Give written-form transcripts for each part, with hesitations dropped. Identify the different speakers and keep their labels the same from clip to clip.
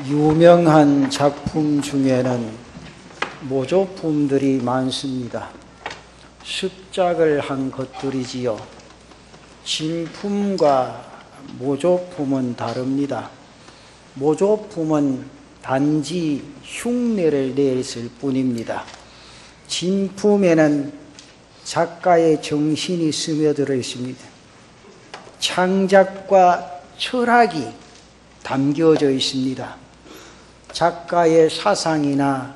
Speaker 1: 유명한 작품 중에는 모조품들이 많습니다. 습작을 한 것들이지요. 진품과 모조품은 다릅니다. 모조품은 단지 흉내를 냈을 뿐입니다. 진품에는 작가의 정신이 스며들어 있습니다. 창작과 철학이 담겨져 있습니다. 작가의 사상이나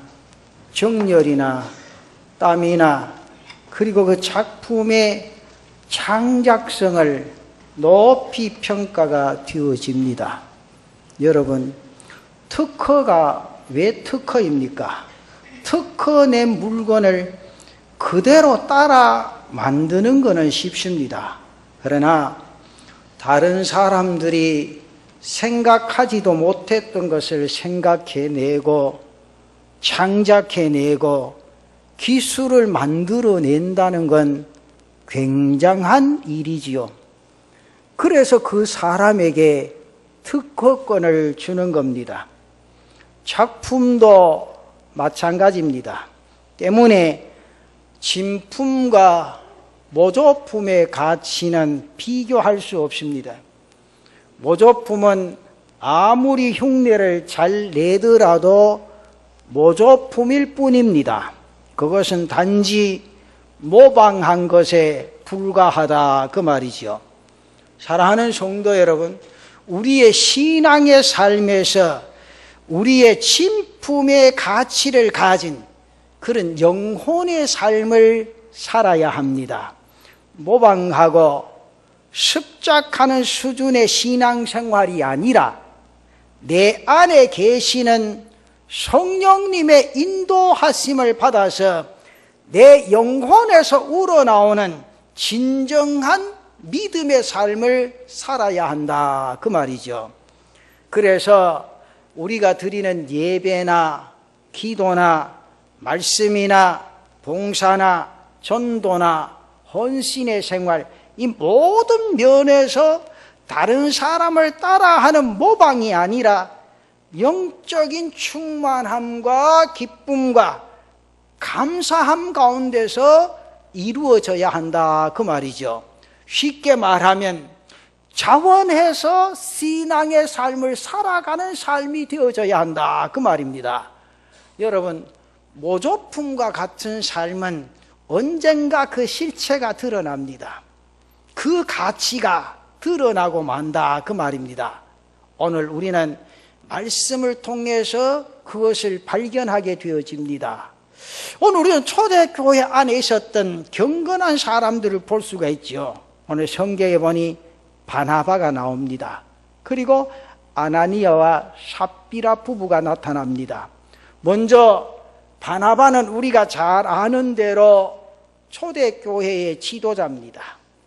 Speaker 1: 정열이나 땀이나 그리고 그 작품의 창작성을 높이 평가가 되어집니다. 여러분, 특허가 왜 특허입니까? 특허 낸 물건을 그대로 따라 만드는 것은 쉽습니다. 그러나 다른 사람들이 생각하지도 못했던 것을 생각해내고 창작해내고 기술을 만들어낸다는 건 굉장한 일이지요. 그래서 그 사람에게 특허권을 주는 겁니다. 작품도 마찬가지입니다. 때문에 진품과 모조품의 가치는 비교할 수 없습니다. 모조품은 아무리 흉내를 잘 내더라도 모조품일 뿐입니다. 그것은 단지 모방한 것에 불과하다 그 말이죠. 사랑하는 성도 여러분, 우리의 신앙의 삶에서 우리의 진품의 가치를 가진 그런 영혼의 삶을 살아야 합니다. 모방하고 습작하는 수준의 신앙생활이 아니라 내 안에 계시는 성령님의 인도하심을 받아서 내 영혼에서 우러나오는 진정한 믿음의 삶을 살아야 한다 그 말이죠. 그래서 우리가 드리는 예배나 기도나 말씀이나 봉사나 전도나 헌신의 생활, 이 모든 면에서 다른 사람을 따라하는 모방이 아니라 영적인 충만함과 기쁨과 감사함 가운데서 이루어져야 한다 그 말이죠. 쉽게 말하면 자원해서 신앙의 삶을 살아가는 삶이 되어져야 한다 그 말입니다. 여러분, 모조품과 같은 삶은 언젠가 그 실체가 드러납니다. 그 가치가 드러나고 만다 그 말입니다. 오늘 우리는 말씀을 통해서 그것을 발견하게 되어집니다. 오늘 우리는 초대교회 안에 있었던 경건한 사람들을 볼 수가 있죠. 오늘 성경에 보니 바나바가 나옵니다. 그리고 아나니아와 삽비라 부부가 나타납니다. 먼저 바나바는 우리가 잘 아는 대로 초대교회의 지도자입니다.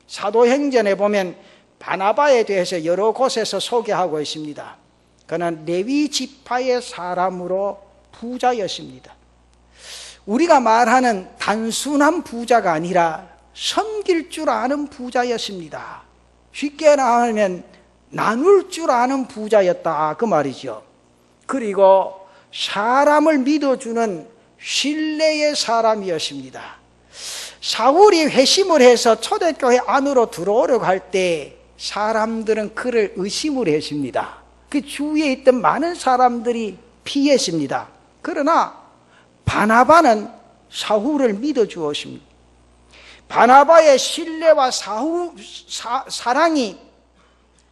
Speaker 1: 사도행전에 보면 바나바에 대해서 여러 곳에서 소개하고 있습니다. 그는 레위 지파의 사람으로 부자였습니다. 우리가 말하는 단순한 부자가 아니라 섬길 줄 아는 부자였습니다. 쉽게 말하면 나눌 줄 아는 부자였다 그 말이죠. 그리고 사람을 믿어주는 신뢰의 사람이었습니다. 사울이 회심을 해서 초대교회 안으로 들어오려고 할 때 사람들은 그를 의심을 했습니다. 그 주위에 있던 많은 사람들이 피했습니다. 그러나 바나바는 사울을 믿어주었습니다. 바나바의 신뢰와 사랑이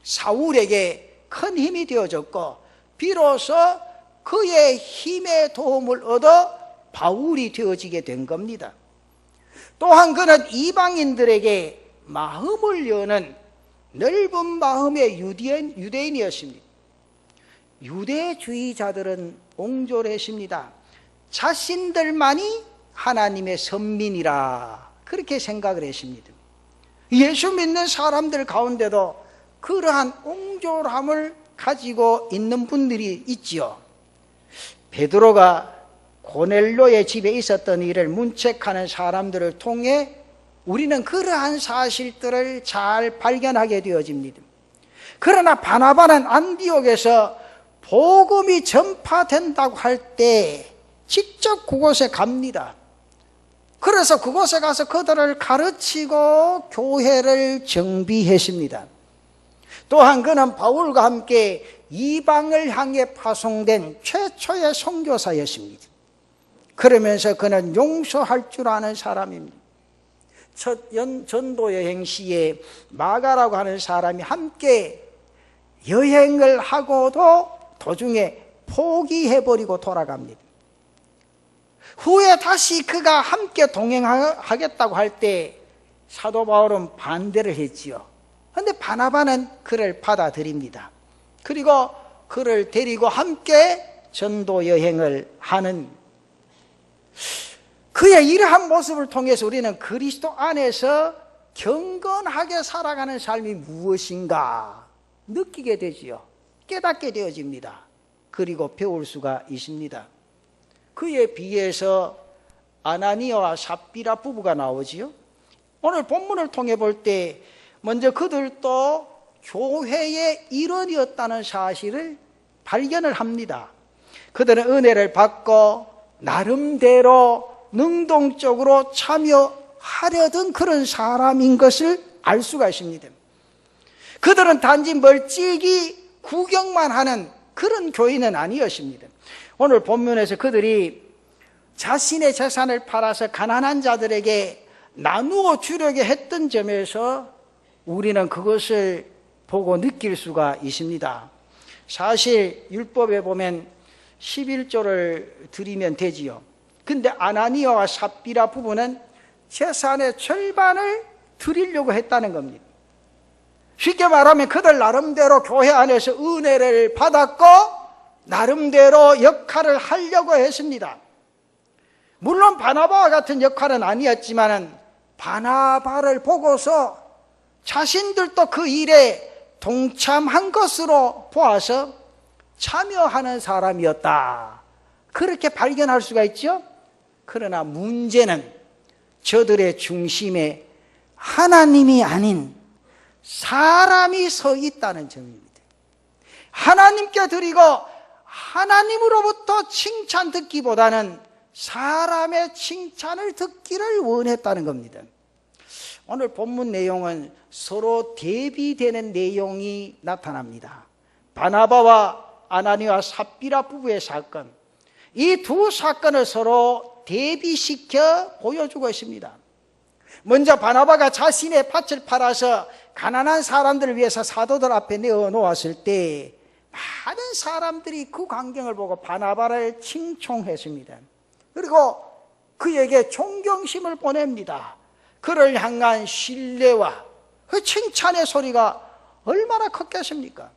Speaker 1: 사울에게 큰 힘이 되어졌고 비로소 그의 힘의 도움을 얻어 바울이 되어지게 된 겁니다. 또한 그는 이방인들에게 마음을 여는 넓은 마음의 유대인이었습니다. 유대주의자들은 옹졸했습니다. 자신들만이 하나님의 선민이라 그렇게 생각을 했습니다. 예수 믿는 사람들 가운데도 그러한 옹졸함을 가지고 있는 분들이 있지요. 베드로가 고넬료의 집에 있었던 일을 문책하는 사람들을 통해 우리는 그러한 사실들을 잘 발견하게 되어집니다. 그러나 바나바는 안디옥에서 복음이 전파된다고 할 때 직접 그곳에 갑니다. 그래서 그곳에 가서 그들을 가르치고 교회를 정비했습니다. 또한 그는 바울과 함께 이방을 향해 파송된 최초의 선교사였습니다. 그러면서 그는 용서할 줄 아는 사람입니다. 첫 전도 여행 시에 마가라고 하는 사람이 함께 여행을 하고도 도중에 포기해버리고 돌아갑니다. 후에 다시 그가 함께 동행하겠다고 할 때 사도 바울은 반대를 했지요. 그런데 바나바는 그를 받아들입니다. 그리고 그를 데리고 함께 전도 여행을 하는 그의 이러한 모습을 통해서 우리는 그리스도 안에서 경건하게 살아가는 삶이 무엇인가 느끼게 되지요. 깨닫게 되어집니다. 그리고 배울 수가 있습니다. 그에 비해서 아나니아와 삽비라 부부가 나오지요. 오늘 본문을 통해 볼 때 먼저 그들도 교회의 일원이었다는 사실을 발견을 합니다. 그들은 은혜를 받고 나름대로 능동적으로 참여하려던 그런 사람인 것을 알 수가 있습니다. 그들은 단지 멀찍이 구경만 하는 그런 교인은 아니었습니다. 오늘 본문에서 그들이 자신의 재산을 팔아서 가난한 자들에게 나누어 주려고 했던 점에서 우리는 그것을 보고 느낄 수가 있습니다. 사실 율법에 보면 11조를 드리면 되지요. 근데 아나니아와 삽비라 부부는 재산의 절반을 드리려고 했다는 겁니다. 쉽게 말하면 그들 나름대로 교회 안에서 은혜를 받았고 나름대로 역할을 하려고 했습니다. 물론 바나바와 같은 역할은 아니었지만 바나바를 보고서 자신들도 그 일에 동참한 것으로 보아서 참여하는 사람이었다. 그렇게 발견할 수가 있죠. 그러나 문제는 저들의 중심에 하나님이 아닌 사람이 서 있다는 점입니다. 하나님께 드리고 하나님으로부터 칭찬 듣기보다는 사람의 칭찬을 듣기를 원했다는 겁니다. 오늘 본문 내용은 서로 대비되는 내용이 나타납니다. 바나바와 아나니아와 삽비라 부부의 사건, 이 두 사건을 서로 대비시켜 보여주고 있습니다. 먼저 바나바가 자신의 밭을 팔아서 가난한 사람들을 위해서 사도들 앞에 내어놓았을 때 많은 사람들이 그 광경을 보고 바나바를 칭송했습니다. 그리고 그에게 존경심을 보냅니다. 그를 향한 신뢰와 그 칭찬의 소리가 얼마나 컸겠습니까?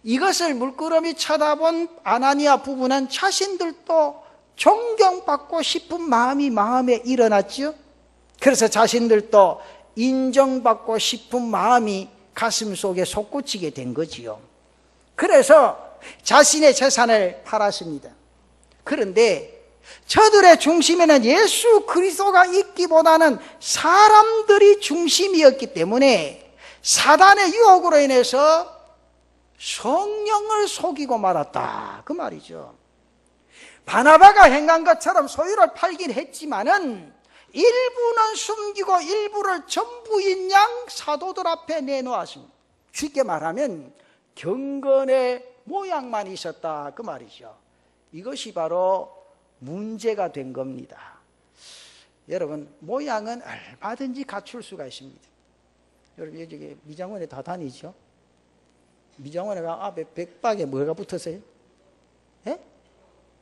Speaker 1: 이것을 물끄러미 쳐다본 아나니아 부부는 자신들도 존경받고 싶은 마음이 마음에 일어났죠. 그래서 자신들도 인정받고 싶은 마음이 가슴 속에 솟구치게 된 거지요. 그래서 자신의 재산을 팔았습니다. 그런데 저들의 중심에는 예수 그리스도가 있기보다는 사람들이 중심이었기 때문에 사단의 유혹으로 인해서 성령을 속이고 말았다, 그 말이죠. 바나바가 행한 것처럼 소유를 팔긴 했지만은 일부는 숨기고 일부를 전부인 양 사도들 앞에 내놓았습니다. 쉽게 말하면 경건의 모양만 있었다, 그 말이죠. 이것이 바로 문제가 된 겁니다. 여러분, 모양은 얼마든지 갖출 수가 있습니다. 여러분, 여기 미장원에 다 다니죠? 미장원에 앞에 백박에 뭐가 붙었어요? 예?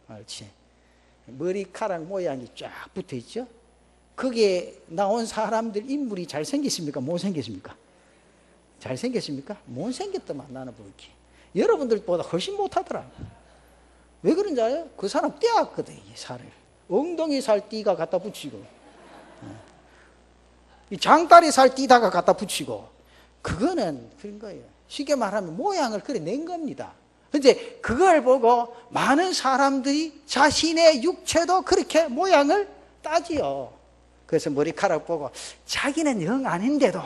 Speaker 1: 그렇지. 머리카락 모양이 쫙 붙어 있죠? 거기에 나온 사람들 인물이 잘생겼습니까? 못생겼습니까? 잘생겼습니까? 못생겼더만 나는 보기. 여러분들보다 훨씬 못하더라. 왜 그런지 알아요? 그 사람 떼었거든, 이 살을. 엉덩이 살 띠가 갖다 붙이고, 이 장다리 살 띠다가 갖다 붙이고, 그거는 그런 거예요. 쉽게 말하면 모양을 그래 낸 겁니다. 근데 그걸 보고 많은 사람들이 자신의 육체도 그렇게 모양을 따지요. 그래서 머리카락 보고 자기는 영 아닌데도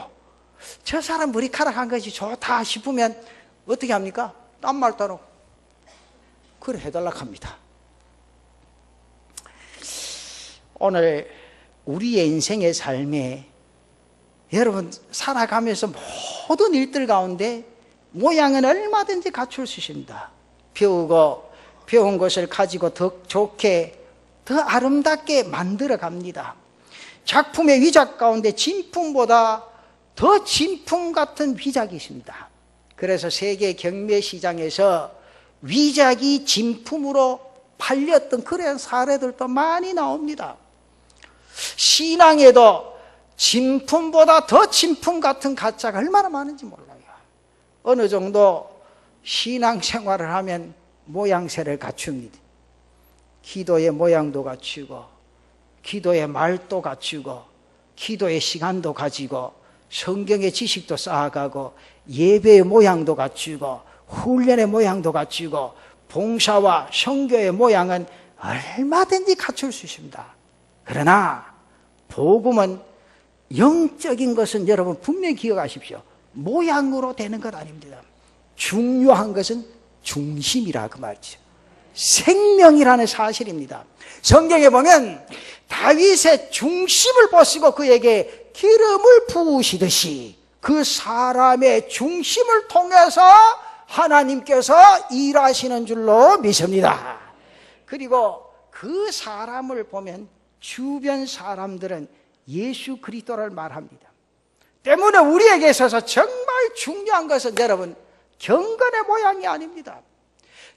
Speaker 1: 저 사람 머리카락 한 것이 좋다 싶으면 어떻게 합니까? 딴 말 따로 그래 해달라고 합니다. 오늘 우리의 인생의 삶에 여러분 살아가면서 모든 일들 가운데 모양은 얼마든지 갖출 수 있습니다. 배운 것을 가지고 더 좋게, 더 아름답게 만들어 갑니다. 작품의 위작 가운데 진품보다 더 진품 같은 위작이 있습니다. 그래서 세계 경매 시장에서 위작이 진품으로 팔렸던 그런 사례들도 많이 나옵니다. 신앙에도 진품보다 더 진품 같은 가짜가 얼마나 많은지 몰라요. 어느 정도 신앙생활을 하면 모양새를 갖춥니다. 기도의 모양도 갖추고, 기도의 말도 갖추고, 기도의 시간도 가지고, 성경의 지식도 쌓아가고, 예배의 모양도 갖추고, 훈련의 모양도 갖추고, 봉사와 선교의 모양은 얼마든지 갖출 수 있습니다. 그러나 복음은 영적인 것은 여러분 분명히 기억하십시오. 모양으로 되는 것 아닙니다. 중요한 것은 중심이라 그 말이죠. 생명이라는 사실입니다. 성경에 보면 다윗의 중심을 보시고 그에게 기름을 부으시듯이 그 사람의 중심을 통해서 하나님께서 일하시는 줄로 믿습니다. 그리고 그 사람을 보면 주변 사람들은 예수 그리스도를 말합니다. 때문에 우리에게 있어서 정말 중요한 것은 여러분 경건의 모양이 아닙니다.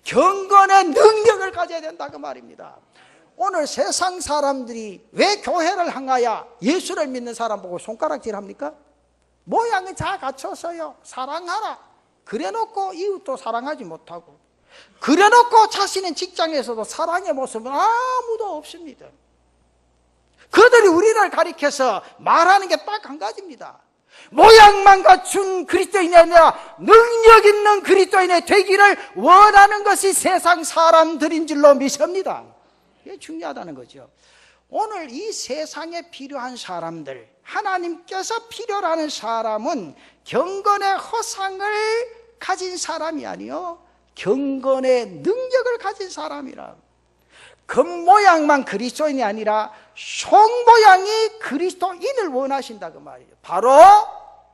Speaker 1: 경건의 능력을 가져야 된다 그 말입니다. 오늘 세상 사람들이 왜 교회를 향하여 예수를 믿는 사람 보고 손가락질합니까? 모양이 다 갖춰서요. 사랑하라. 그래놓고 이웃도 사랑하지 못하고, 그래놓고 자신의 직장에서도 사랑의 모습은 아무도 없습니다. 그들이 우리를 가리켜서 말하는 게 딱 한 가지입니다. 모양만 갖춘 그리스도인이 아니라 능력 있는 그리스도인이 되기를 원하는 것이 세상 사람들인 줄로 믿습니다. 이게 중요하다는 거죠. 오늘 이 세상에 필요한 사람들, 하나님께서 필요로 하는 사람은 경건의 허상을 가진 사람이 아니요 경건의 능력을 가진 사람이라. 겉모양만 그리스도인이 아니라 속모양이 그리스도인을 원하신다 그 말이에요. 바로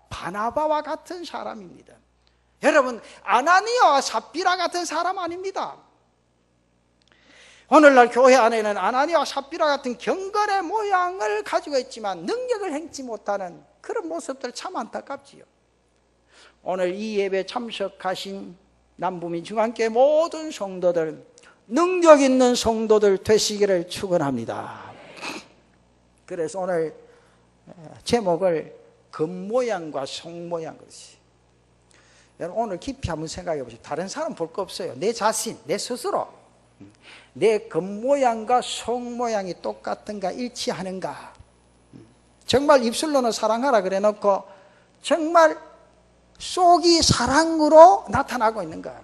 Speaker 1: 바나바와 같은 사람입니다. 여러분 아나니아와 삽비라 같은 사람 아닙니다. 오늘날 교회 안에는 아나니아와 삽비라 같은 경건의 모양을 가지고 있지만 능력을 행치 못하는 그런 모습들 참 안타깝지요. 오늘 이 예배 참석하신 남부민 중앙교회 모든 성도들, 능력 있는 성도들 되시기를 축원합니다. 그래서 오늘 제목을 겉모양과 속모양 그렇지. 여러분 오늘 깊이 한번 생각해 보시죠. 다른 사람 볼 거 없어요. 내 자신, 내 스스로 내 겉모양과 속모양이 똑같은가 일치하는가. 정말 입술로는 사랑하라 그래 놓고 정말 속이 사랑으로 나타나고 있는가.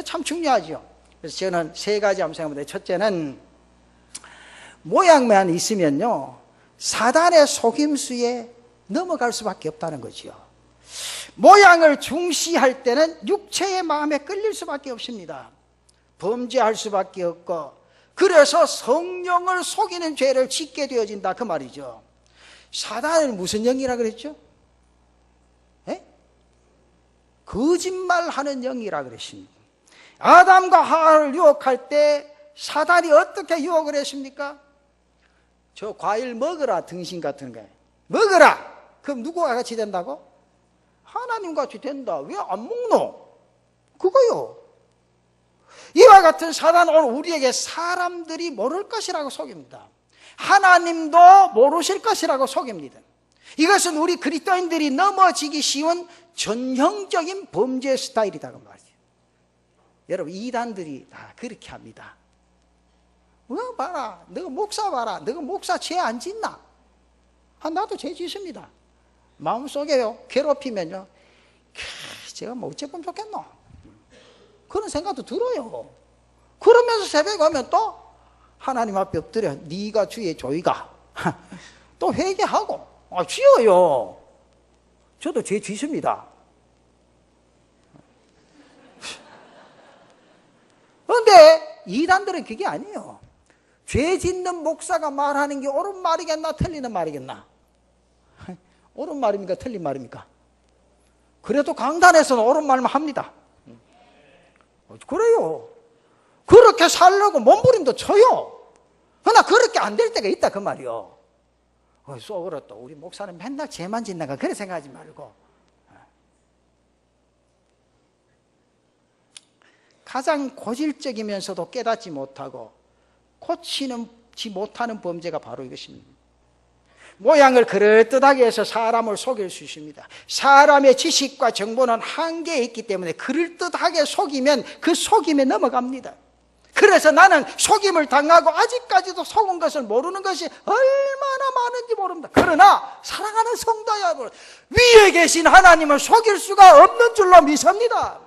Speaker 1: 참 중요하죠. 그래서 저는 세 가지 한번 생각해보는데, 첫째는 모양만 있으면요 사단의 속임수에 넘어갈 수밖에 없다는 거죠. 모양을 중시할 때는 육체의 마음에 끌릴 수밖에 없습니다. 범죄할 수밖에 없고, 그래서 성령을 속이는 죄를 짓게 되어진다 그 말이죠. 사단은 무슨 영이라 그랬죠? 거짓말하는 영이라 그랬습니다. 아담과 하와를 유혹할 때 사단이 어떻게 유혹을 했습니까? 저 과일 먹으라, 등신 같은 거 먹으라. 그럼 누구와 같이 된다고? 하나님과 같이 된다. 왜 안 먹노? 그거요. 이와 같은 사단은 오늘 우리에게 사람들이 모를 것이라고 속입니다. 하나님도 모르실 것이라고 속입니다. 이것은 우리 그리스도인들이 넘어지기 쉬운 전형적인 범죄 스타일이다 그 말이에요. 여러분 이단들이 다 그렇게 합니다. 봐라, 너가 목사 봐라, 너가 목사 죄 안 짓나? 나도 죄 짓습니다. 마음속에요 괴롭히면요, 제가 뭐 어째보면 좋겠노? 그런 생각도 들어요. 그러면서 새벽에 오면 또 하나님 앞에 엎드려 네가 주의 조이가 또 회개하고 주여요, 저도 죄 짓습니다. 그런데 이단들은 그게 아니에요. 죄 짓는 목사가 말하는 게 옳은 말이겠나 틀리는 말이겠나? 옳은 말입니까 틀린 말입니까? 그래도 강단에서는 옳은 말만 합니다. 그래요. 그렇게 살려고 몸부림도 쳐요. 그러나 그렇게 안 될 때가 있다 그 말이요. 속으로 또 우리 목사는 맨날 죄만 짓나가 그래 생각하지 말고, 가장 고질적이면서도 깨닫지 못하고 고치지 못하는 범죄가 바로 이것입니다. 모양을 그럴듯하게 해서 사람을 속일 수 있습니다. 사람의 지식과 정보는 한계에 있기 때문에 그럴듯하게 속이면 그 속임에 넘어갑니다. 그래서 나는 속임을 당하고 아직까지도 속은 것을 모르는 것이 얼마나 많은지 모릅니다. 그러나 사랑하는 성도 여러분, 위에 계신 하나님을 속일 수가 없는 줄로 믿습니다.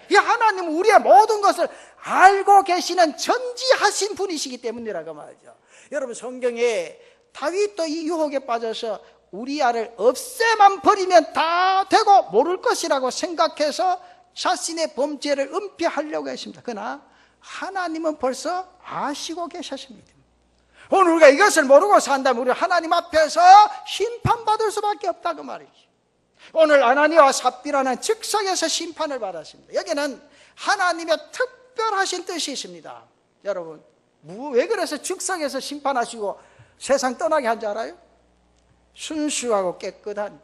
Speaker 1: 이 하나님은 우리의 모든 것을 알고 계시는 전지하신 분이시기 때문이라고 말이죠. 여러분, 성경에 다윗도 이 유혹에 빠져서 우리아를 없애만 버리면 다 되고 모를 것이라고 생각해서 자신의 범죄를 은폐하려고 했습니다. 그러나 하나님은 벌써 아시고 계셨습니다. 오늘 우리가 이것을 모르고 산다면 우리 하나님 앞에서 심판받을 수밖에 없다고 말이죠. 오늘 아나니아와 삽비라는 즉석에서 심판을 받았습니다. 여기는 하나님의 특별하신 뜻이 있습니다. 여러분, 왜 그래서 즉석에서 심판하시고 세상 떠나게 한 줄 알아요? 순수하고 깨끗한,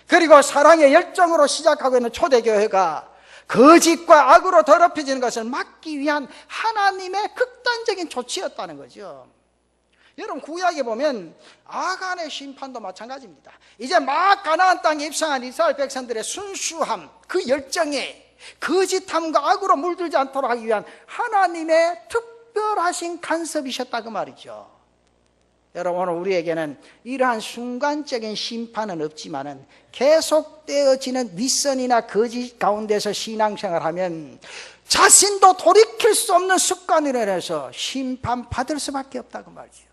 Speaker 1: 그리고 사랑의 열정으로 시작하고 있는 초대교회가 거짓과 악으로 더럽혀지는 것을 막기 위한 하나님의 극단적인 조치였다는 거죠. 여러분, 구약에 보면 아간의 심판도 마찬가지입니다. 이제 막 가나안 땅에 입성한 이스라엘 백성들의 순수함, 그 열정에 거짓함과 악으로 물들지 않도록 하기 위한 하나님의 특별하신 간섭이셨다 그 말이죠. 여러분, 오늘 우리에게는 이러한 순간적인 심판은 없지만은 계속되어지는 윗선이나 거짓 가운데서 신앙생활하면 자신도 돌이킬 수 없는 습관으로 인해서 심판받을 수밖에 없다고 말이죠.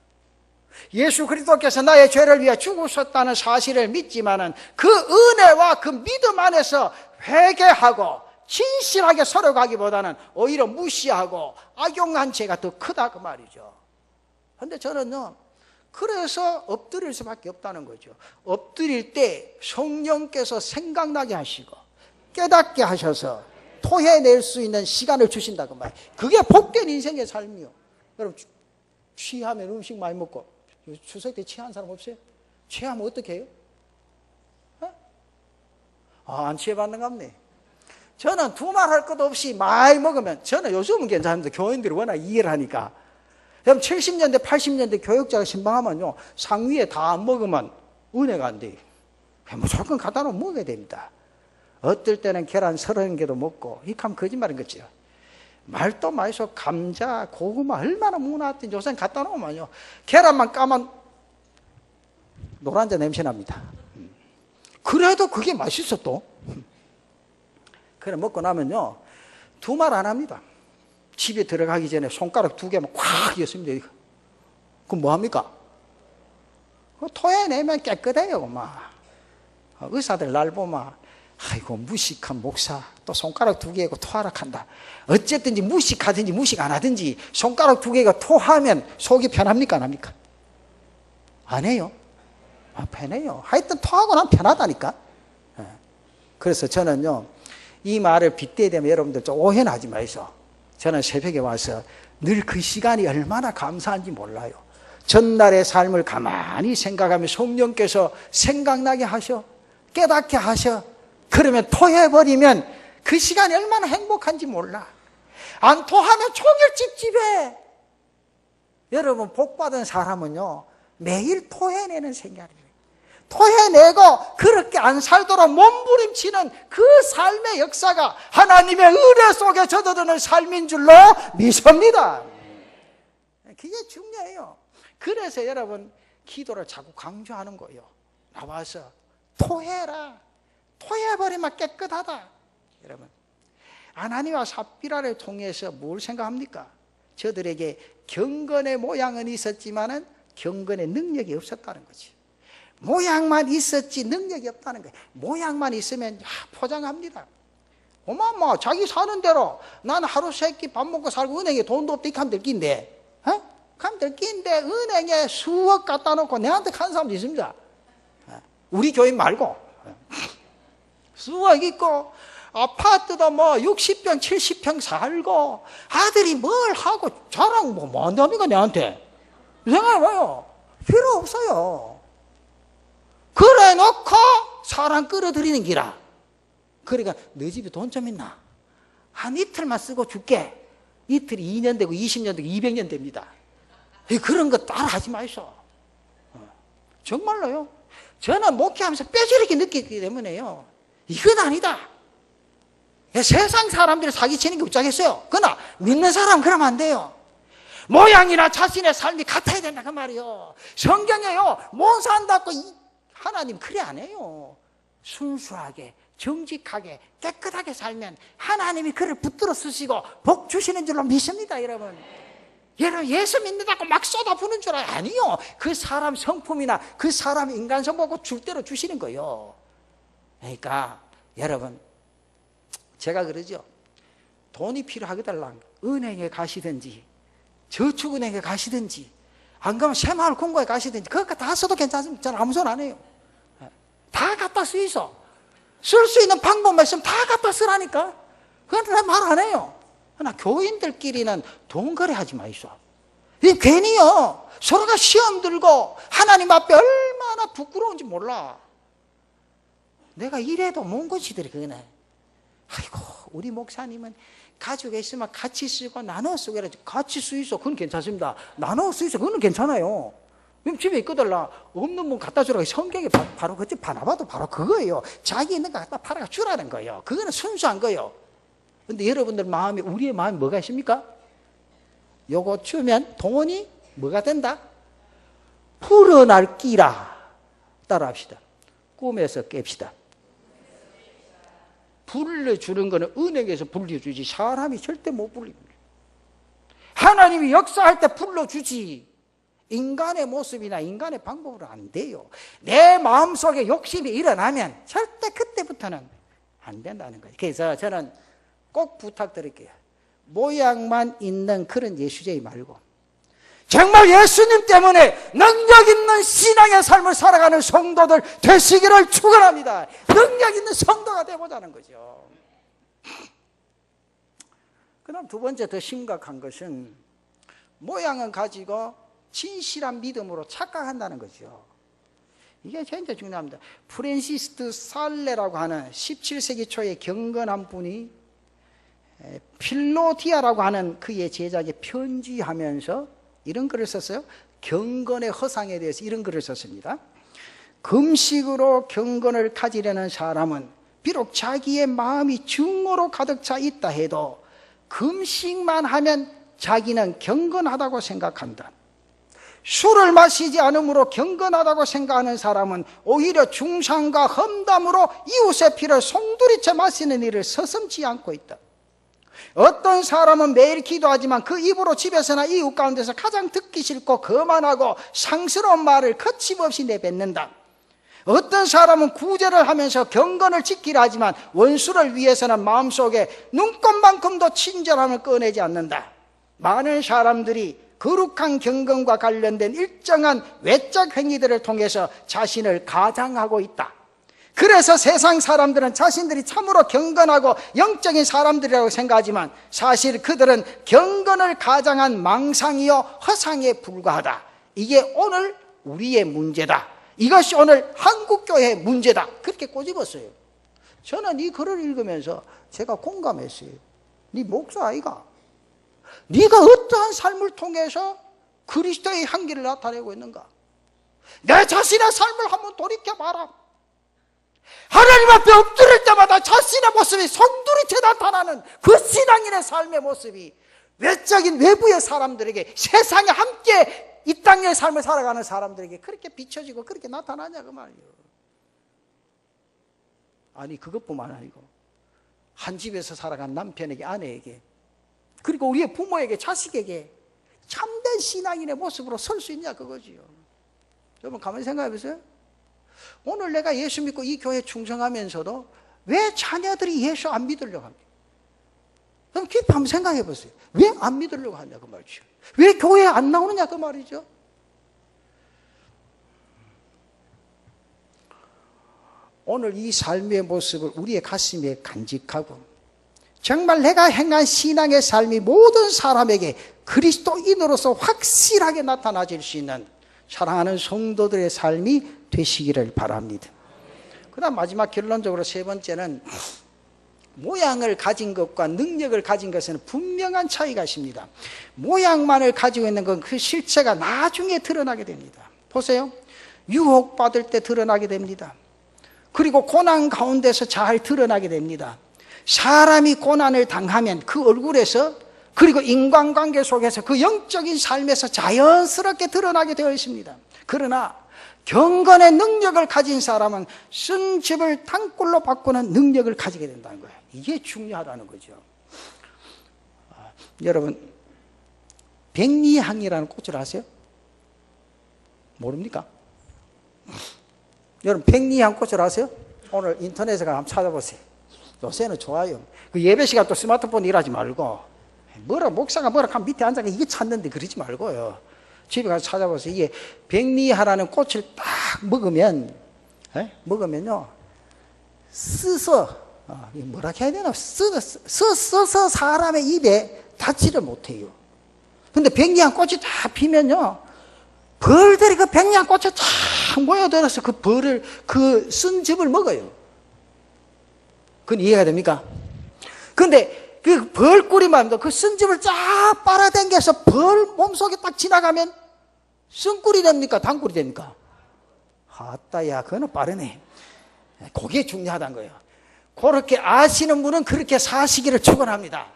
Speaker 1: 예수 그리스도께서 나의 죄를 위해 죽으셨다는 사실을 믿지만은 그 은혜와 그 믿음 안에서 회개하고 진실하게 서려가기보다는 오히려 무시하고 악용한 죄가 더 크다 그 말이죠. 그런데 저는요, 그래서 엎드릴 수밖에 없다는 거죠. 엎드릴 때 성령께서 생각나게 하시고 깨닫게 하셔서 토해낼 수 있는 시간을 주신다고 말이에요. 그게 복된 인생의 삶이요. 여러분, 취하면 음식 많이 먹고, 추석 때 취한 사람 없어요? 취하면 어떻게 해요? 안 취해봤는가 보네. 저는 두말할 것 없이 많이 먹으면, 저는 요즘은 괜찮은데 교인들이 워낙 이해를 하니까, 그럼 70년대 80년대 교육자가 신방하면요, 상위에 다 안 먹으면 은혜가 안 돼요. 무조건 갖다 놓으면 먹어야 됩니다. 어떨 때는 계란 30개도 먹고, 이참 거짓말인 거죠. 말도 마이소 감자, 고구마 얼마나 무나왔든지 요새 갖다 놓으면요, 계란만 까면 노란자 냄새 납니다. 그래도 그게 맛있어 또. 그래 먹고 나면요, 두말 안 합니다. 집에 들어가기 전에 손가락 2개만 꽉 였습니다. 그럼 뭐합니까? 토해내면 깨끗해요. 막 의사들 날 보면 아이고 무식한 목사, 또 손가락 2개고 토하라 한다. 어쨌든지 무식하든지 무식 안 하든지 손가락 2개가 토하면 속이 편합니까 안 합니까? 안 해요. 편해요. 하여튼 토하고 나면 편하다니까. 그래서 저는요, 이 말을 빗대야 되면 여러분들 좀 오해는 하지 마이소. 저는 새벽에 와서 늘 그 시간이 얼마나 감사한지 몰라요. 전날의 삶을 가만히 생각하며 성령께서 생각나게 하셔, 깨닫게 하셔. 그러면 토해버리면 그 시간이 얼마나 행복한지 몰라. 안 토하면 종일 찝찝해. 여러분, 복받은 사람은요, 매일 토해내는 생활이에요. 토해내고 그렇게 안 살도록 몸부림치는 그 삶의 역사가 하나님의 은혜 속에 젖어드는 삶인 줄로 믿습니다. 그게 중요해요. 그래서 여러분, 기도를 자꾸 강조하는 거예요. 나와서 토해라. 토해버리면 깨끗하다. 여러분, 아나니아와 삽비라를 통해서 뭘 생각합니까? 저들에게 경건의 모양은 있었지만은 경건의 능력이 없었다는 거지. 모양만 있었지 능력이 없다는 거예요. 모양만 있으면 포장합니다. 어마어마 자기 사는 대로 나는 하루 세끼 밥 먹고 살고 은행에 돈도 없다 이렇게 하면 될 낀데, 하면 될 낀데 은행에 수억 갖다 놓고 내한테 간 사람도 있습니다. 우리 교인 말고 수억 있고 아파트도 뭐 60평 70평 살고 아들이 뭘 하고 자랑 뭐 한답니까 내한테. 생각해봐요. 필요 없어요. 그래 놓고 사람 끌어들이는 기라. 그러니까 너 집에 돈 좀 있나? 한 이틀만 쓰고 줄게. 이틀이 2년 되고 20년 되고 200년 됩니다. 그런 거 따라 하지 마이소. 정말로요. 저는 목회하면서 뼈저리게 느끼기 때문에요. 이건 아니다. 세상 사람들이 사기치는 게 없자겠어요. 그러나 믿는 사람 그러면 안 돼요. 모양이나 자신의 삶이 같아야 된다 그 말이요. 성경에요. 못 산다고 하나님 그래 안 해요. 순수하게 정직하게 깨끗하게 살면 하나님이 그를 붙들어 쓰시고 복 주시는 줄로 믿습니다. 여러분 예수 믿는다고 막 쏟아부는 줄 알아요. 아니요. 그 사람 성품이나 그 사람 인간성 보고 줄 대로 주시는 거예요. 그러니까 여러분 제가 그러죠. 돈이 필요하거든 은행에 가시든지 저축은행에 가시든지 안 가면 새마을 금고에 가시든지 그거 다 써도 괜찮습니다. 저는 아무 소리 안 해요. 다 갖다 쓰이소. 쓸 수 있는 방법만 있으면 다 갖다 쓰라니까. 그건 말 안 해요. 그러나 교인들끼리는 돈 거래하지 마이소. 괜히요. 서로가 시험 들고 하나님 앞에 얼마나 부끄러운지 몰라. 내가 이래도 먼 것이더래 그거는. 아이고 우리 목사님은 가지고 있으면 같이 쓰고 나눠 쓰고 그래. 같이 쓰이소. 그건 괜찮습니다. 나눠 쓰이소. 그건 괜찮아요. 집에 있거든. 없는 분 갖다 주라고. 성경에 바로 그때 바나바도 바로 그거예요. 자기 있는 거 갖다 팔아가 주라는 거예요. 그거는 순수한 거예요. 근데 여러분들 마음에 우리의 마음에 뭐가 있습니까? 요거 주면 돈이 뭐가 된다? 풀어날 끼라. 따라합시다. 꿈에서 깹시다. 불러주는 거는 은행에서 불러주지 사람이 절대 못 불립니다. 하나님이 역사할 때 불러주지 인간의 모습이나 인간의 방법으로 안 돼요. 내 마음속에 욕심이 일어나면 절대 그때부터는 안 된다는 거예요. 그래서 저는 꼭 부탁드릴게요. 모양만 있는 그런 예수제이 말고 정말 예수님 때문에 능력 있는 신앙의 삶을 살아가는 성도들 되시기를 축원합니다. 능력 있는 성도가 되보자는 거죠. 그 다음 두 번째 더 심각한 것은 모양은 가지고 진실한 믿음으로 착각한다는 거죠. 이게 진짜 중요합니다. 프랜시스 살레라고 하는 17세기 초에 경건한 분이 필로디아라고 하는 그의 제자에게 편지하면서 이런 글을 썼어요. 경건의 허상에 대해서 이런 글을 썼습니다. 금식으로 경건을 가지려는 사람은 비록 자기의 마음이 증오로 가득 차 있다 해도 금식만 하면 자기는 경건하다고 생각한다. 술을 마시지 않으므로 경건하다고 생각하는 사람은 오히려 중상과 험담으로 이웃의 피를 송두리째 마시는 일을 서슴지 않고 있다. 어떤 사람은 매일 기도하지만 그 입으로 집에서나 이웃 가운데서 가장 듣기 싫고 거만하고 상스러운 말을 거침없이 내뱉는다. 어떤 사람은 구제를 하면서 경건을 지키려 하지만 원수를 위해서는 마음속에 눈꽃만큼도 친절함을 꺼내지 않는다. 많은 사람들이 거룩한 경건과 관련된 일정한 외적 행위들을 통해서 자신을 가장하고 있다. 그래서 세상 사람들은 자신들이 참으로 경건하고 영적인 사람들이라고 생각하지만 사실 그들은 경건을 가장한 망상이요 허상에 불과하다. 이게 오늘 우리의 문제다. 이것이 오늘 한국교회의 문제다. 그렇게 꼬집었어요. 저는 이 글을 읽으면서 제가 공감했어요. 네 목사 아이가? 네가 어떠한 삶을 통해서 그리스도의 향기를 나타내고 있는가? 내 자신의 삶을 한번 돌이켜봐라. 하나님 앞에 엎드릴 때마다 자신의 모습이 송두리째 나타나는 그 신앙인의 삶의 모습이 외적인 외부의 사람들에게 세상에 함께 이 땅의 삶을 살아가는 사람들에게 그렇게 비춰지고 그렇게 나타나냐 그 말이에요. 아니 그것뿐만 아니고 한 집에서 살아간 남편에게 아내에게 그리고 우리의 부모에게 자식에게 참된 신앙인의 모습으로 설 수 있냐 그거지요. 여러분 가만히 생각해 보세요. 오늘 내가 예수 믿고 이 교회에 충성하면서도 왜 자녀들이 예수 안 믿으려고 합니까? 그럼 깊이 한번 생각해 보세요. 왜 안 믿으려고 하냐 그 말이죠. 왜 교회에 안 나오느냐 그 말이죠. 오늘 이 삶의 모습을 우리의 가슴에 간직하고 정말 내가 행한 신앙의 삶이 모든 사람에게 그리스도인으로서 확실하게 나타나질 수 있는 사랑하는 성도들의 삶이 되시기를 바랍니다. 그 다음 마지막 결론적으로 세 번째는 모양을 가진 것과 능력을 가진 것에는 분명한 차이가 있습니다. 모양만을 가지고 있는 건 그 실체가 나중에 드러나게 됩니다. 보세요. 유혹받을 때 드러나게 됩니다. 그리고 고난 가운데서 잘 드러나게 됩니다. 사람이 고난을 당하면 그 얼굴에서 그리고 인간관계 속에서 그 영적인 삶에서 자연스럽게 드러나게 되어 있습니다. 그러나 경건의 능력을 가진 사람은 쓴 집을 땅굴로 바꾸는 능력을 가지게 된다는 거예요. 이게 중요하다는 거죠. 여러분, 백리향이라는 꽃을 아세요? 모릅니까? 여러분, 백리향 꽃을 아세요? 오늘 인터넷에 가서 한번 찾아보세요. 요새는 좋아요. 그 예배 시간 또 스마트폰 일하지 말고, 목사가 뭐라 하면 밑에 앉아서 이게 찾는데 그러지 말고요. 집에 가서 찾아보세요. 이게 백리향이라는 꽃을 딱 먹으면요, 뭐라 해야 되나? 써서 사람의 입에 닿지를 못해요. 근데 백리향 꽃이 다 피면요, 벌들이 그 백리향 꽃에 쫙 모여들어서 그 벌을, 그 쓴 즙을 먹어요. 그건 이해가 됩니까? 근데 그 벌꿀이 말입니다. 그 쓴 즙을 쫙 빨아당겨서 벌 몸속에 딱 지나가면 쓴꿀이 됩니까? 단꿀이 됩니까? 아따야, 그거는 빠르네. 그게 중요하다는 거예요. 그렇게 아시는 분은 그렇게 사시기를 축원합니다.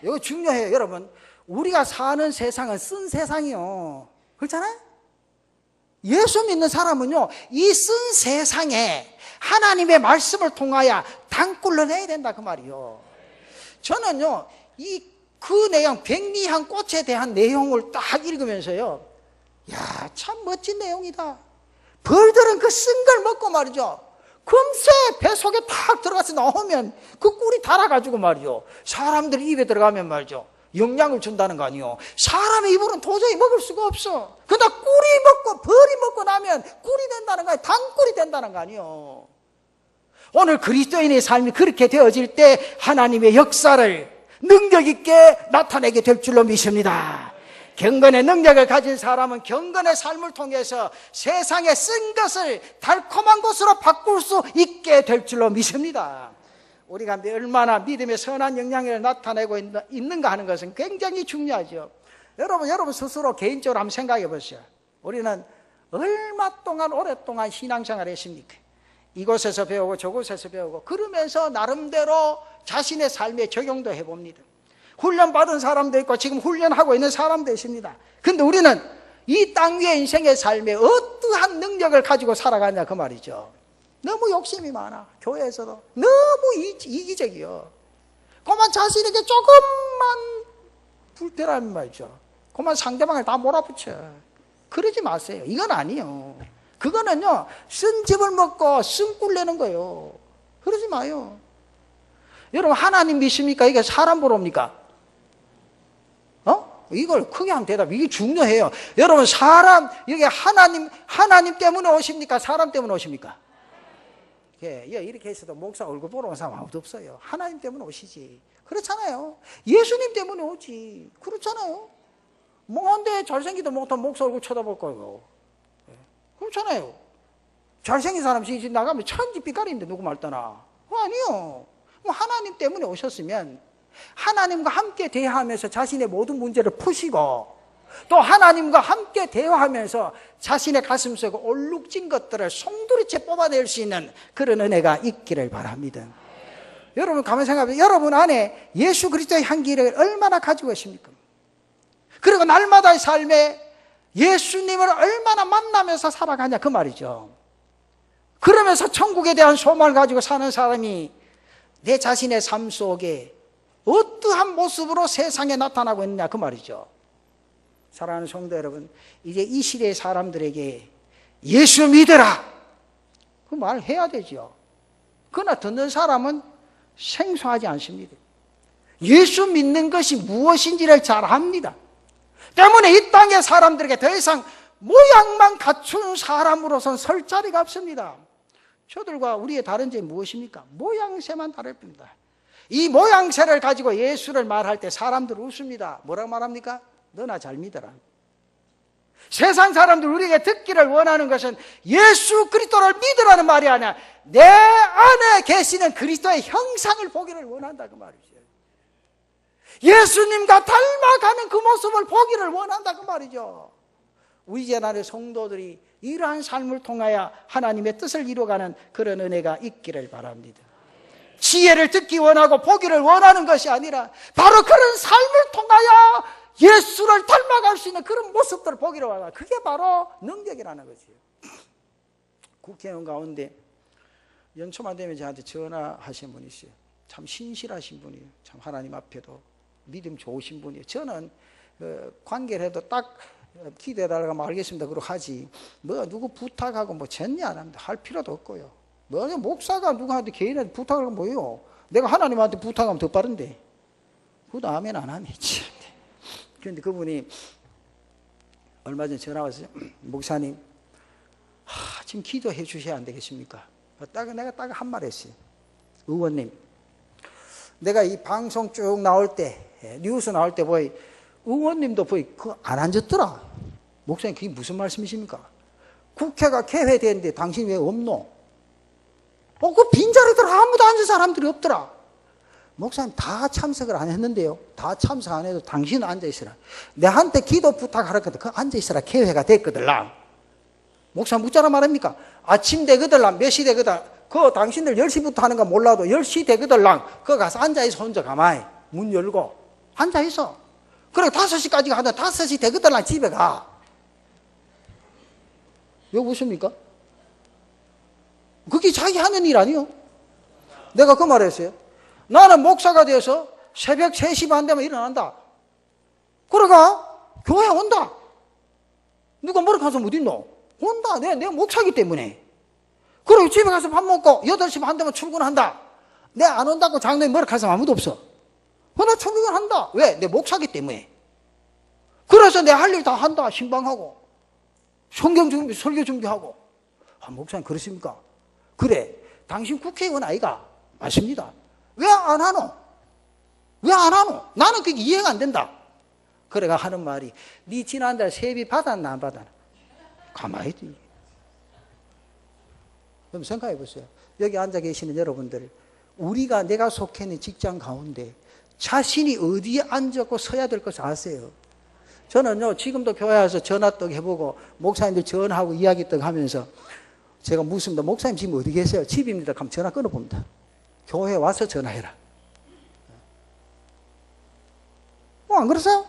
Speaker 1: 이거 중요해요, 여러분. 우리가 사는 세상은 쓴 세상이요. 그렇잖아요? 예수 믿는 사람은요, 이 쓴 세상에 하나님의 말씀을 통하여 단꿀로 내야 된다 그 말이요. 저는요, 그 내용, 백리향 꽃에 대한 내용을 딱 읽으면서요, 야, 참 멋진 내용이다. 벌들은 그 쓴 걸 먹고 말이죠, 금세 배 속에 탁 들어가서 나오면 그 꿀이 달아가지고 말이죠, 사람들 입에 들어가면 말이죠, 영양을 준다는 거 아니요. 사람의 입으로는 도저히 먹을 수가 없어. 근데 꿀이 먹고 벌이 먹고 나면 꿀이 된다는 거 아니에요. 단꿀이 된다는 거 아니에요. 오늘 그리스도인의 삶이 그렇게 되어질 때 하나님의 역사를 능력 있게 나타내게 될 줄로 믿습니다. 경건의 능력을 가진 사람은 경건의 삶을 통해서 세상에 쓴 것을 달콤한 것으로 바꿀 수 있게 될 줄로 믿습니다. 우리가 얼마나 믿음의 선한 영향을 나타내고 있는가 하는 것은 굉장히 중요하죠. 여러분 스스로 개인적으로 한번 생각해 보세요. 우리는 얼마 동안 오랫동안 신앙생활을 했습니까? 이곳에서 배우고 저곳에서 배우고 그러면서 나름대로 자신의 삶에 적용도 해봅니다. 훈련받은 사람도 있고 지금 훈련하고 있는 사람도 있습니다. 그런데 우리는 이 땅 위의 인생의 삶에 어떠한 능력을 가지고 살아가냐 그 말이죠. 너무 욕심이 많아. 교회에서도 너무 이기적이요. 그만 자신에게 조금만 불태라는 말이죠. 그만 상대방을 다 몰아붙여. 그러지 마세요. 이건 아니에요. 그거는요, 쓴 즙을 먹고 쓴 꿀 내는 거예요. 그러지 마요. 여러분, 하나님 믿습니까? 이게 사람 보러 옵니까? 이걸 크게 하면 대답. 이게 중요해요. 여러분, 이게 하나님 때문에 오십니까? 사람 때문에 오십니까? 예, 이렇게 해서도 목사 얼굴 보러 온 사람 아무도 없어요. 하나님 때문에 오시지. 그렇잖아요. 예수님 때문에 오지. 그렇잖아요. 멍한데 잘생기도 못한 목사 얼굴 쳐다볼 거예요. 그렇잖아요. 잘생긴 사람 집 나가면 천지 삐까리인데 누구 말따나. 아니요. 하나님 때문에 오셨으면 하나님과 함께 대화하면서 자신의 모든 문제를 푸시고 또 하나님과 함께 대화하면서 자신의 가슴속에 얼룩진 것들을 송두리째 뽑아낼 수 있는 그런 은혜가 있기를 바랍니다. 여러분 가만히 생각해보세요. 여러분 안에 예수 그리스도의 향기를 얼마나 가지고 계십니까? 그리고 날마다의 삶에 예수님을 얼마나 만나면서 살아가냐 그 말이죠. 그러면서 천국에 대한 소망을 가지고 사는 사람이 내 자신의 삶 속에 어떠한 모습으로 세상에 나타나고 있느냐 그 말이죠. 사랑하는 성도 여러분, 이제 이 시대의 사람들에게 예수 믿어라 그 말 해야 되죠. 그러나 듣는 사람은 생소하지 않습니다. 예수 믿는 것이 무엇인지를 잘 압니다. 때문에 이 땅의 사람들에게 더 이상 모양만 갖춘 사람으로선 설 자리가 없습니다. 저들과 우리의 다른 점이 무엇입니까? 모양새만 다를 뿐입니다. 이 모양새를 가지고 예수를 말할 때 사람들 웃습니다. 뭐라고 말합니까? 너나 잘 믿어라. 세상 사람들 우리에게 듣기를 원하는 것은 예수 그리스도를 믿으라는 말이 아니야. 내 안에 계시는 그리스도의 형상을 보기를 원한다 그 말이죠. 예수님과 닮아가는 그 모습을 보기를 원한다 그 말이죠. 우리 재단의 성도들이 이러한 삶을 통하여 하나님의 뜻을 이루어가는 그런 은혜가 있기를 바랍니다. 지혜를 듣기 원하고 보기를 원하는 것이 아니라 바로 그런 삶을 통하여 예수를 닮아갈 수 있는 그런 모습들을 보기를 원한다. 그게 바로 능력이라는 거지요. 국회의원 가운데 연초만 되면 저한테 전화하신 분이 있어요. 참 신실하신 분이에요. 참 하나님 앞에도 믿음 좋으신 분이에요. 저는 관계를 해도 딱 기도해달라고 알겠습니다 그러고 하지 뭐 누구 부탁하고 뭐 졌냐 안 합니다. 할 필요도 없고요. 뭐 목사가 누구한테 개인한테 부탁을 하면 뭐예요. 내가 하나님한테 부탁하면 더 빠른데 그것도 아멘 안 하네. 그런데 그분이 얼마 전에 전화 왔어요. 목사님 지금 기도해 주셔야 안 되겠습니까? 내가 딱 한 말 했어요. 의원님 내가 이 방송 쭉 나올 때 뉴스 나올 때 보이 의원님도 보이 안 앉았더라. 목사님 그게 무슨 말씀이십니까? 국회가 개회되는데 당신 왜 없노? 그 빈자리들 아무도 앉은 사람들이 없더라. 목사님 다 참석을 안 했는데요. 다 참석 안 해도 당신은 앉아있으라. 내한테 기도 부탁하랬거든. 그 앉아있으라. 개회가 됐거들랑. 목사님 묻자라 말합니까? 아침 되거들랑 몇 시 되거든. 그 당신들 10시부터 하는 거 몰라도 10시 되거들랑 그거 가서 앉아있어 혼자 가만히 문 열고 앉아있어. 그리고 5시까지 가다 5시 되거들랑 집에 가. 왜 웃습니까? 그게 자기 하는 일 아니요? 내가 그 말 했어요. 나는 목사가 되어서 새벽 3시 반 되면 일어난다. 그러가 교회 온다. 누가 뭐라 가서 못 있노? 온다. 내가 목사기 때문에. 그리고 집에 가서 밥 먹고 8시 반 되면 출근한다. 내가 안 온다고 장로님 뭐라 가서 아무도 없어. 나 출근한다. 왜? 내 목사기 때문에. 그래서 내 할 일 다 한다. 신방하고 성경 준비, 설교 준비하고. 목사님 그렇습니까? 그래. 당신 국회의원 아이가? 맞습니다. 왜 안 하노? 왜 안 하노? 나는 그게 이해가 안 된다. 그래가 하는 말이 네 지난달 세비 받았나 안 받았나? 가만히 있지. 그럼 생각해 보세요. 여기 앉아 계시는 여러분들 우리가 내가 속해 있는 직장 가운데 자신이 어디에 앉았고 서야 될 것을 아세요? 저는요 지금도 교회 와서 전화 떡 해보고 목사님들 전화하고 이야기 떡 하면서 제가 묻습니다. 목사님 지금 어디 계세요? 집입니다. 그럼 전화 끊어봅니다. 교회 와서 전화해라. 안 그러세요?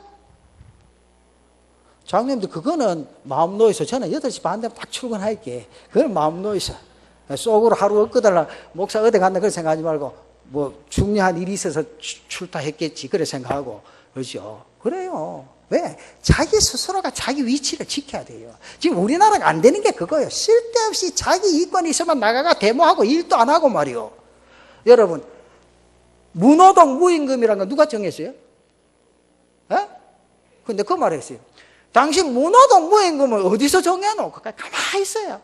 Speaker 1: 장로님들 그거는 마음 놓여서 저는 8시 반 되면 딱 출근할게. 그건 마음 놓여서 속으로 하루 엇거달라 목사 어디 간다 그런 생각하지 말고 뭐 중요한 일이 있어서 출타했겠지 그래 생각하고 그렇죠. 그래요. 왜? 자기 스스로가 자기 위치를 지켜야 돼요. 지금 우리나라가 안 되는 게 그거예요. 쓸데없이 자기 이권이 있으면 나가가 데모하고 일도 안 하고 말이요. 여러분 무노동 무임금이라는 거 누가 정했어요? 근데 그 말했어요. 당신 무노동 무임금을 어디서 정해놓고 가만히 있어요.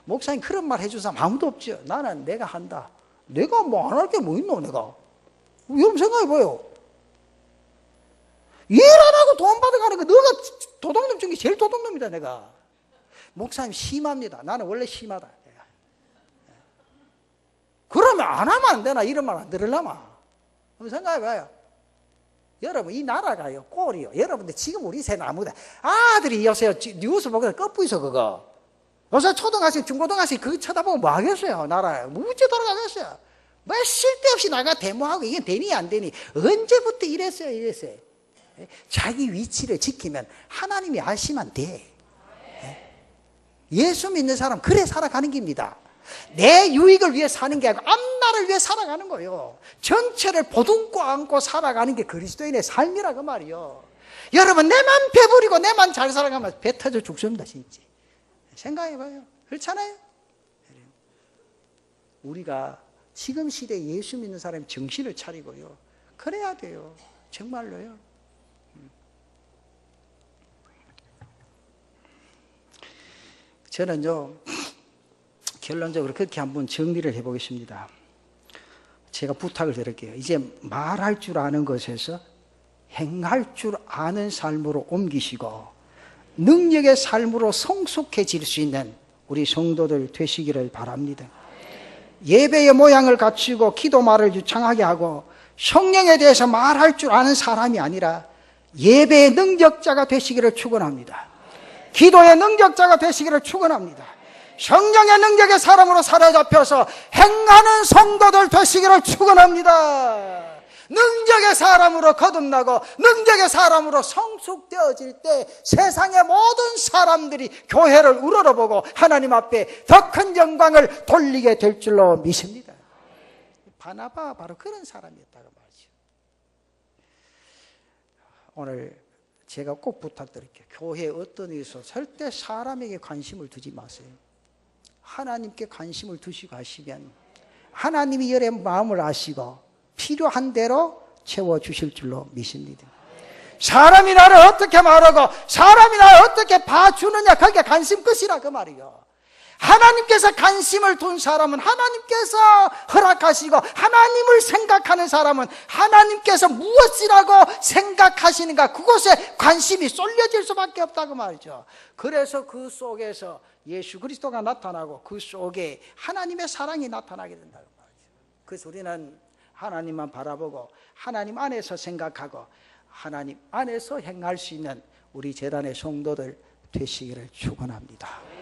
Speaker 1: 목사님 그런 말 해준 사람 아무도 없죠. 나는 내가 한다. 내가 뭐 안 할 게 뭐 있노 내가. 여러분 생각해봐요. 일 안 하고 돈 받아가는 거 너가 도둑놈 중에 제일 도둑놈이다 내가. 목사님 심합니다. 나는 원래 심하다. 그러면 안 하면 안 되나 이런 말 안 들으려마. 한번 생각해봐요. 여러분 이 나라가요 꼴이요. 여러분들 지금 우리 새 나무다. 아들이 요새 뉴스 보고 껍부 있어 그거. 요새 초등학생 중고등학생 그거 쳐다보고 뭐 하겠어요. 나라에 무지 돌아가겠어요. 뭐 쓸데없이 나가 데모하고 이게 되니 안 되니 언제부터 이랬어요. 자기 위치를 지키면 하나님이 아시면 돼. 예수 믿는 사람 그래 살아가는 겁니다. 내 유익을 위해 사는 게 아니고 앞날을 위해 살아가는 거예요. 전체를 보듬고 안고 살아가는 게 그리스도인의 삶이라고 말이요. 여러분 내만 배부리고 내만 잘 살아가면 배 터져 죽습니다 진짜. 생각해봐요. 그렇잖아요. 우리가 지금 시대에 예수 믿는 사람이 정신을 차리고요. 그래야 돼요. 정말로요. 저는요, 결론적으로 그렇게 한번 정리를 해보겠습니다. 제가 부탁을 드릴게요. 이제 말할 줄 아는 것에서 행할 줄 아는 삶으로 옮기시고 능력의 삶으로 성숙해질 수 있는 우리 성도들 되시기를 바랍니다. 예배의 모양을 갖추고 기도 말을 유창하게 하고 성령에 대해서 말할 줄 아는 사람이 아니라 예배의 능력자가 되시기를 축원합니다. 기도의 능력자가 되시기를 축원합니다. 성령의 능력의 사람으로 사로잡혀서 행하는 성도들 되시기를 축원합니다. 능력의 사람으로 거듭나고 능력의 사람으로 성숙되어질 때 세상의 모든 사람들이 교회를 우러러보고 하나님 앞에 더 큰 영광을 돌리게 될 줄로 믿습니다. 바나바가 바로 그런 사람이었다고 말이죠. 오늘 제가 꼭 부탁드릴게요. 교회에 어떤 일에서 절대 사람에게 관심을 두지 마세요. 하나님께 관심을 두시고 하시면 하나님이 여러의 마음을 아시고 필요한 대로 채워주실 줄로 믿습니다. 사람이 나를 어떻게 말하고 사람이 나를 어떻게 봐주느냐 그게 관심 끝이라 그 말이요. 하나님께서 관심을 둔 사람은 하나님께서 허락하시고 하나님을 생각하는 사람은 하나님께서 무엇이라고 생각하시는가 그곳에 관심이 쏠려질 수밖에 없다고 말이죠. 그래서 그 속에서 예수 그리스도가 나타나고 그 속에 하나님의 사랑이 나타나게 된다고 말이죠. 그래서 우리는 하나님만 바라보고 하나님 안에서 생각하고 하나님 안에서 행할 수 있는 우리 재단의 성도들 되시기를 축원합니다.